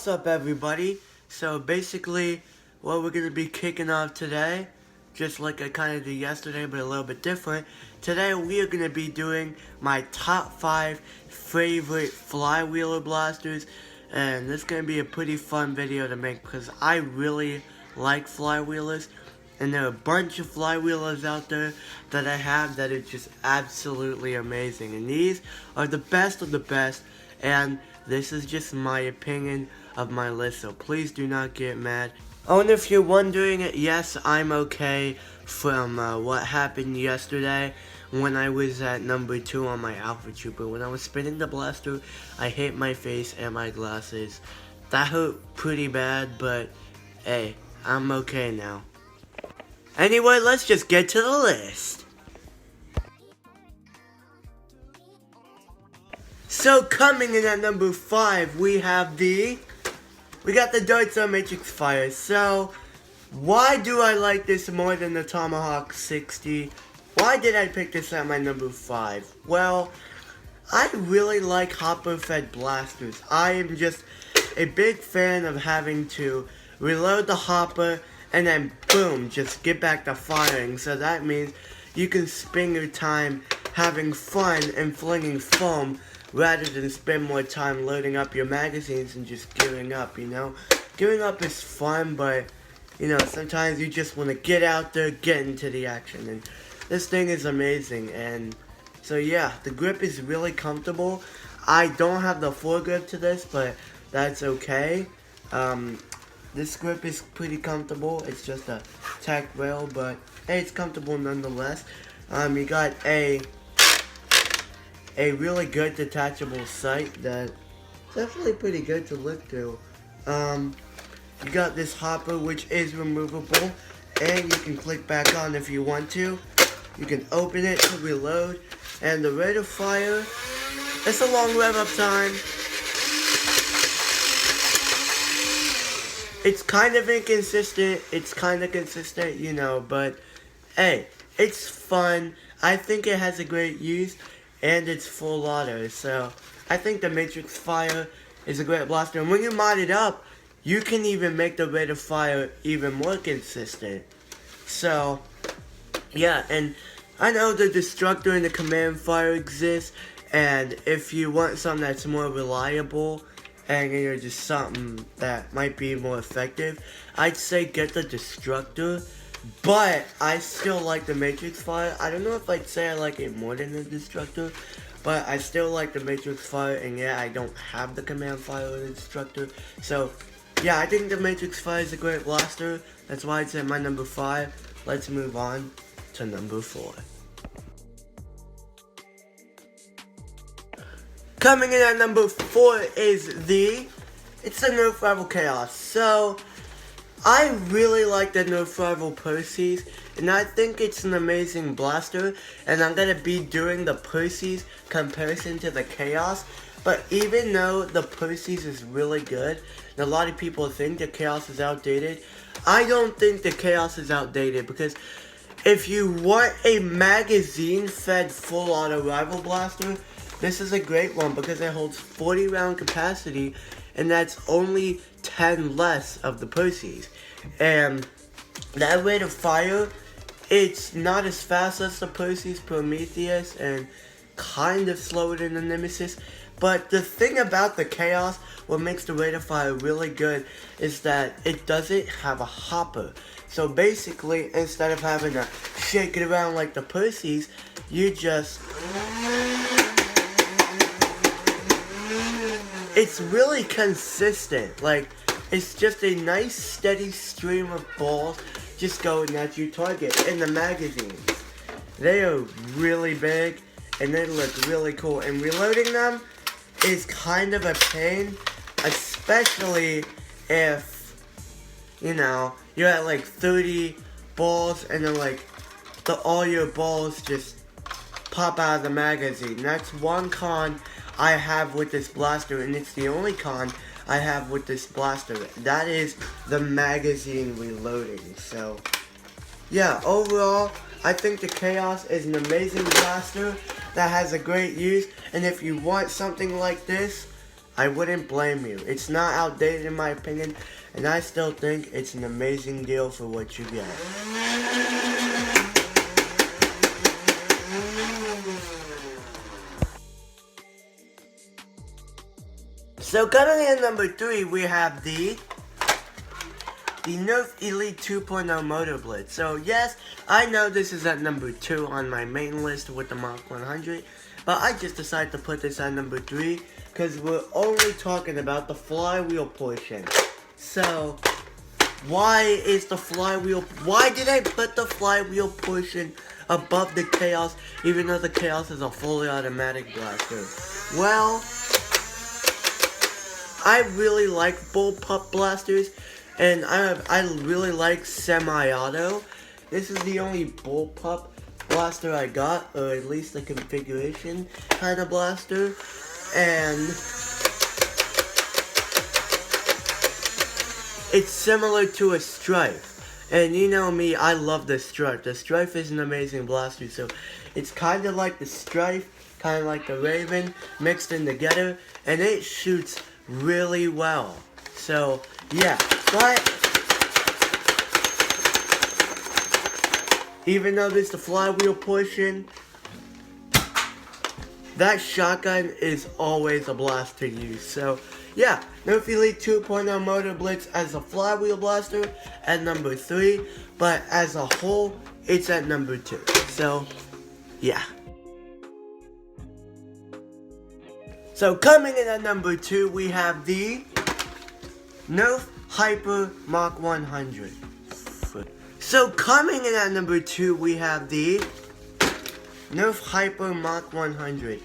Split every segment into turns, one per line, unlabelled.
What's up, everybody? So basically what we're going to be kicking off today, just like I kind of did yesterday but a little bit different, today we are going to be doing my top 5 favorite Flywheeler blasters, and this is going to be a pretty fun video to make because I really like Flywheelers, and there are a bunch of Flywheelers out there that I have that are just absolutely amazing, and these are the best of the best, and this is just my opinion of my list, so please do not get mad. Oh, and if you're wondering, yes, I'm okay from what happened yesterday when I was at number 2 on my Alpha Trooper. When I was spinning the blaster, I hit my face and my glasses. That hurt pretty bad, but hey, I'm okay now. Anyway, let's just get to the list. So coming in at number 5, we got the Darts on Matrix Fire. So why do I like this more than the Tomahawk 60? Why did I pick this at my number 5? Well, I really like hopper fed blasters. I am just a big fan of having to reload the hopper and then boom, just get back to firing. So that means you can spend your time having fun and flinging foam rather than spend more time loading up your magazines and just gearing up, you know? Gearing up is fun, but, you know, sometimes you just want to get out there, get into the action, and this thing is amazing. And so yeah, the grip is really comfortable. I don't have the foregrip to this, but that's okay. This grip is pretty comfortable. It's just a tack rail, but hey, it's comfortable nonetheless. You got a really good detachable sight that's actually pretty good to look through. You got this hopper which is removable, and you can click back on if you want to. You can open it to reload, and the rate of fire, it's a long rev up time. It's kind of inconsistent, it's kind of consistent, you know, but hey, it's fun. I think it has a great use, and it's full auto, so I think the Matrix Fire is a great blaster. And when you mod it up, you can even make the rate of fire even more consistent. So yeah, and I know the Destructor and the Command Fire exists, and if you want something that's more reliable and you know, just something that might be more effective, I'd say get the Destructor. But I still like the Matrix Fire. I don't know if I'd say I like it more than the Destructor, but I still like the Matrix Fire, and yeah, I don't have the Command Fire or the Destructor. So yeah, I think the Matrix Fire is a great blaster. That's why it's at my number 5. Let's move on to number 4. Coming in at number 4 is it's the Nerf Rival Chaos. So I really like the Nerf Rival Percy's, and I think it's an amazing blaster, and I'm going to be doing the Percy's comparison to the Chaos. But even though the Percy's is really good, and a lot of people think the Chaos is outdated, I don't think the Chaos is outdated, because if you want a magazine-fed full-auto rival blaster, this is a great one because it holds 40 round capacity, and that's only 10 less of the Percy's. And that rate of fire, it's not as fast as the Percy's Prometheus and kind of slower than the Nemesis. But the thing about the Chaos, what makes the rate of fire really good, is that it doesn't have a hopper. So basically, instead of having to shake it around like the Percy's, you just... It's really consistent. Like, it's just a nice steady stream of balls just going at your target. And the magazines, they are really big and they look really cool. And reloading them is kind of a pain, especially if, you know, you're at like 30 balls and then like all your balls just pop out of the magazine. That's one con I have with this blaster, and it's the only con I have with this blaster. That is the magazine reloading. So yeah, overall, I think the Chaos is an amazing blaster that has a great use, and if you want something like this, I wouldn't blame you. It's not outdated in my opinion, and I still think it's an amazing deal for what you get. So coming in at number 3, we have the Nerf Elite 2.0 Motor Blitz. So yes, I know this is at number 2 on my main list with the Mach 100, but I just decided to put this at number 3 because we're only talking about the flywheel portion. So why did I put the flywheel portion above the Chaos, even though the Chaos is a fully automatic blaster? Well, I really like bullpup blasters, and I really like semi-auto. This is the only bullpup blaster I got, or at least the configuration kind of blaster, and it's similar to a Strife. And you know me, I love the Strife. The Strife is an amazing blaster, so it's kind of like the Strife, kind of like the Raven, mixed in together, and it shoots really well. So yeah, but even though this is the flywheel portion, that shotgun is always a blast to use. So yeah, Nerf Elite 2.0 Motor Blitz as a flywheel blaster at number 3, but as a whole, it's at number 2. So yeah. So coming in at number 2, we have the Nerf Hyper Mach 100. So coming in at number 2, we have the Nerf Hyper Mach 100.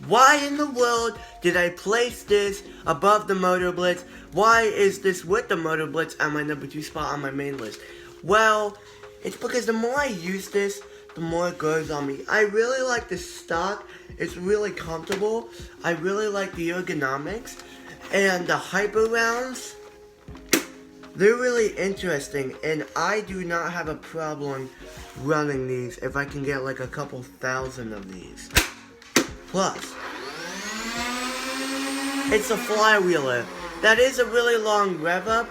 Why in the world did I place this above the Motor Blitz? Why is this with the Motor Blitz at my number 2 spot on my main list? Well, it's because the more I use this, the more it grows on me. I really like the stock. It's really comfortable. I really like the ergonomics. And the hyper rounds, they're really interesting. And I do not have a problem running these if I can get like a couple thousand of these. Plus, it's a flywheeler. That is a really long rev up.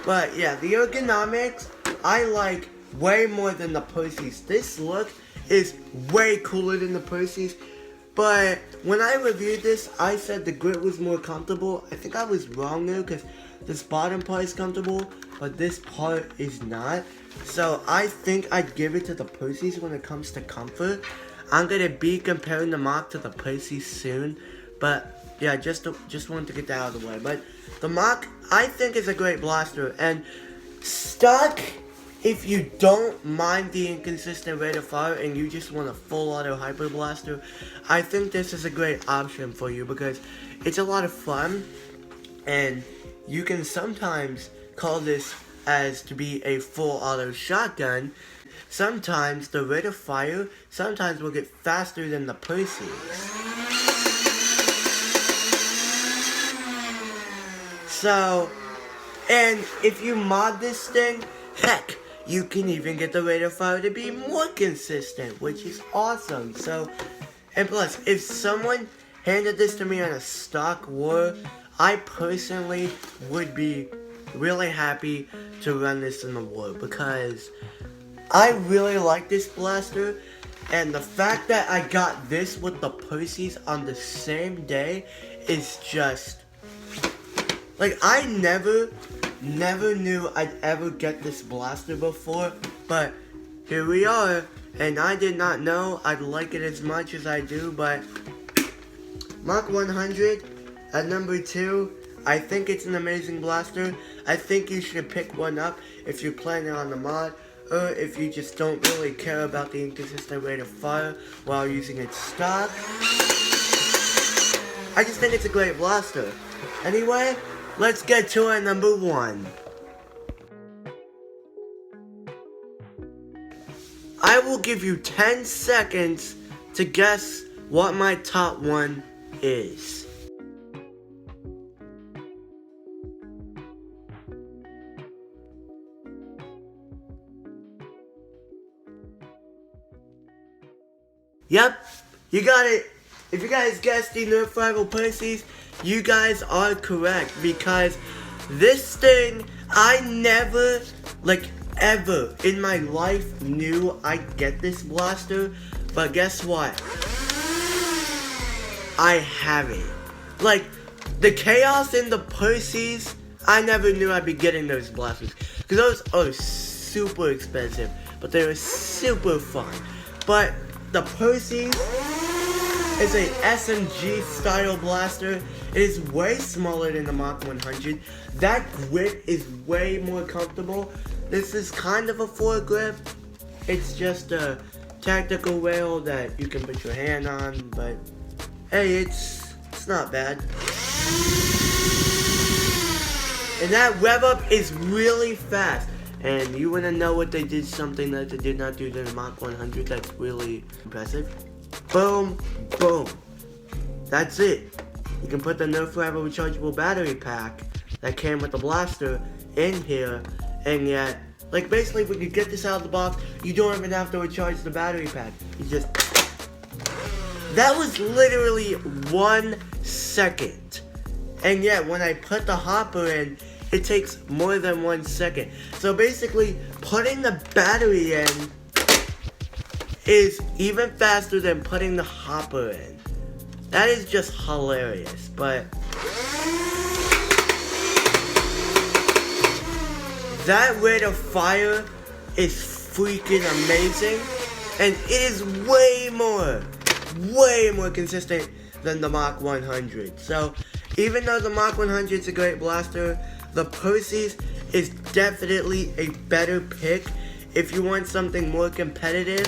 But yeah, the ergonomics, I like way more than the Percy's. This look is way cooler than the Percy's. But when I reviewed this, I said the grip was more comfortable. I think I was wrong there because this bottom part is comfortable, but this part is not. So I think I'd give it to the Percy's when it comes to comfort. I'm going to be comparing the Mach to the Percy's soon. But yeah, just wanted to get that out of the way. But the Mach, I think, is a great blaster. And stock, if you don't mind the inconsistent rate of fire and you just want a full auto hyper blaster, I think this is a great option for you because it's a lot of fun, and you can sometimes call this as to be a full auto shotgun. Sometimes the rate of fire sometimes will get faster than the Percy's. So, and if you mod this thing, heck, you can even get the rate of fire to be more consistent, which is awesome. So, and plus, if someone handed this to me on a stock war, I personally would be really happy to run this in the war because I really like this blaster, and the fact that I got this with the Percy's on the same day is just, like, I never knew I'd ever get this blaster before, but here we are, and I did not know I'd like it as much as I do. But Mach 100 at number 2, I think it's an amazing blaster. I think you should pick one up if you're planning on the mod, or if you just don't really care about the inconsistent rate of fire while using its stock. I just think it's a great blaster. Anyway, let's get to it. Number 1. I will give you 10 seconds to guess what my top 1 is. Yep, you got it. If you guys guessed the Nerf Rival Percy's, you guys are correct, because this thing, I never, like, ever in my life knew I'd get this blaster, but guess what? I have it. Like, the Chaos and the Percy's, I never knew I'd be getting those blasters, because those are super expensive, but they were super fun. But the Percy's is a SMG style blaster. It is way smaller than the Mach 100. That grip is way more comfortable. This is kind of a foregrip. It's just a tactical rail that you can put your hand on, but hey, it's not bad. And that rev up is really fast. And you wanna know what they did, something that they did not do to the Mach 100 that's really impressive? Boom, boom. That's it. You can put the Nerf Rival rechargeable battery pack that came with the blaster in here, and yet, like, basically when you get this out of the box, you don't even have to recharge the battery pack. You just... That was literally 1 second. And yet, when I put the hopper in, it takes more than 1 second. So basically, putting the battery in is even faster than putting the hopper in. That is just hilarious, but that rate of fire is freaking amazing, and it is way more consistent than the Mach 100. So even though the Mach 100 is a great blaster, the Percy's is definitely a better pick if you want something more competitive.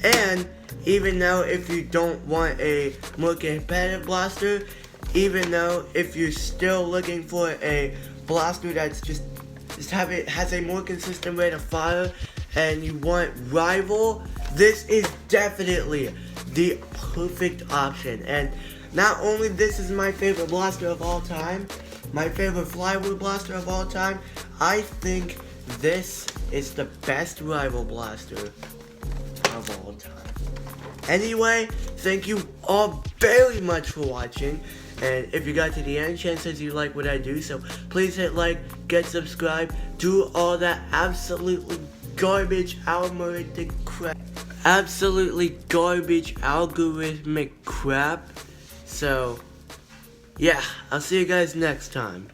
And even though if you don't want a more competitive blaster, even though if you're still looking for a blaster that's has a more consistent rate of fire and you want rival, this is definitely the perfect option. And not only this is my favorite blaster of all time, my favorite Flywheeler blaster of all time, I think this is the best rival blaster of all time. Anyway, thank you all very much for watching, and if you got to the end, chances you like what I do, so please hit like, get subscribed, do all that absolutely garbage algorithmic crap. So yeah, I'll see you guys next time.